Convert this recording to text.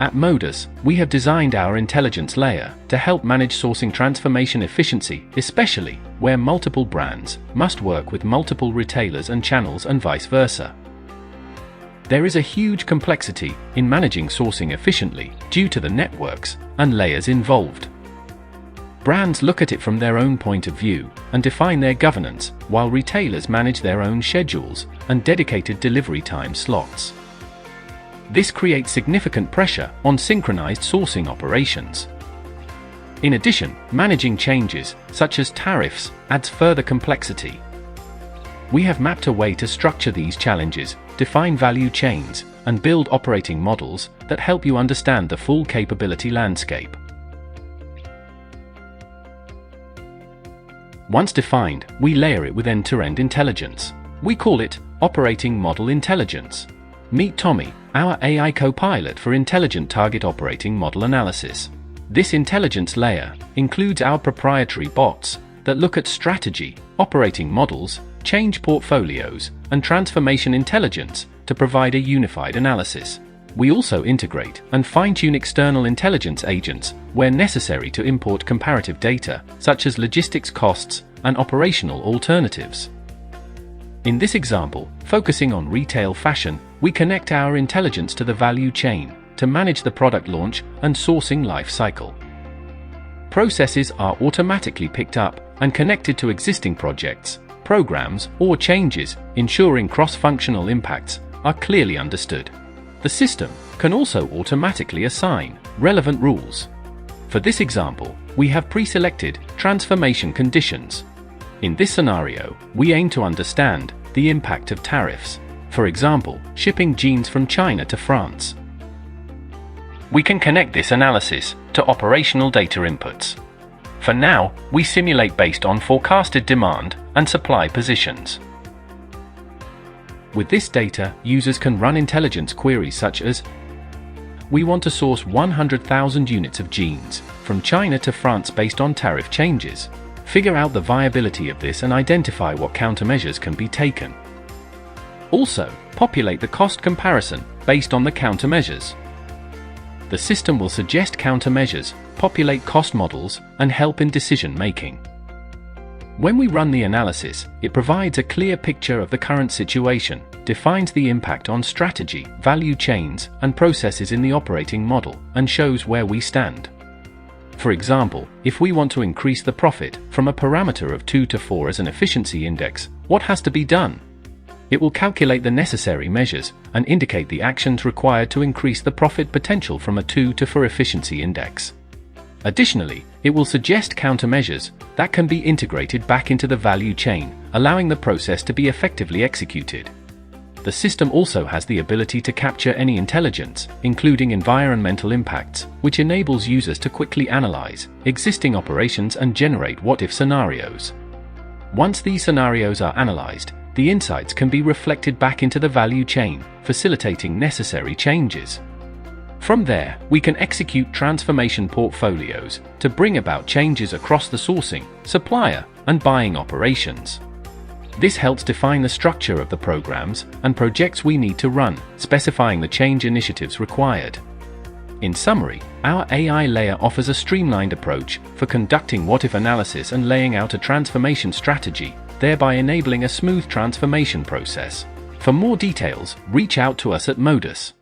At Modus, we have designed our intelligence layer to help manage sourcing transformation efficiency, especially where multiple brands must work with multiple retailers and channels and vice versa. There is a huge complexity in managing sourcing efficiently due to the networks and layers involved. Brands look at it from their own point of view and define their governance, while retailers manage their own schedules and dedicated delivery time slots. This creates significant pressure on synchronized sourcing operations. In addition, managing changes, such as tariffs, adds further complexity. We have mapped a way to structure these challenges, define value chains, and build operating models that help you understand the full capability landscape. Once defined, we layer it with end-to-end intelligence. We call it Operating Model Intelligence. Meet TOMI, our AI co-pilot for intelligent target operating model analysis. This intelligence layer includes our proprietary bots that look at strategy, operating models, change portfolios, and transformation intelligence to provide a unified analysis. We also integrate and fine-tune external intelligence agents where necessary to import comparative data, such as logistics costs and operational alternatives. In this example, focusing on retail fashion, we connect our intelligence to the value chain to manage the product launch and sourcing life cycle. Processes are automatically picked up and connected to existing projects, programs, or changes, ensuring cross-functional impacts are clearly understood. The system can also automatically assign relevant rules. For this example, we have pre-selected transformation conditions. In this scenario, we aim to understand the impact of tariffs. For example, shipping jeans from China to France. We can connect this analysis to operational data inputs. For now, we simulate based on forecasted demand and supply positions. With this data, users can run intelligence queries such as, we want to source 100,000 units of jeans from China to France based on tariff changes. Figure out the viability of this and identify what countermeasures can be taken. Also, populate the cost comparison based on the countermeasures. The system will suggest countermeasures, populate cost models, and help in decision-making. When we run the analysis, it provides a clear picture of the current situation, defines the impact on strategy, value chains, and processes in the operating model, and shows where we stand. For example, if we want to increase the profit from a parameter of 2 to 4 as an efficiency index, what has to be done? It will calculate the necessary measures and indicate the actions required to increase the profit potential from a 2 to 4 efficiency index. Additionally, it will suggest countermeasures that can be integrated back into the value chain, allowing the process to be effectively executed. The system also has the ability to capture any intelligence, including environmental impacts, which enables users to quickly analyze existing operations and generate what-if scenarios. Once these scenarios are analyzed, the insights can be reflected back into the value chain, facilitating necessary changes. From there, we can execute transformation portfolios to bring about changes across the sourcing, supplier, and buying operations. This helps define the structure of the programs and projects we need to run, specifying the change initiatives required. In summary, our AI layer offers a streamlined approach for conducting what-if analysis and laying out a transformation strategy, thereby enabling a smooth transformation process. For more details, reach out to us at Modus.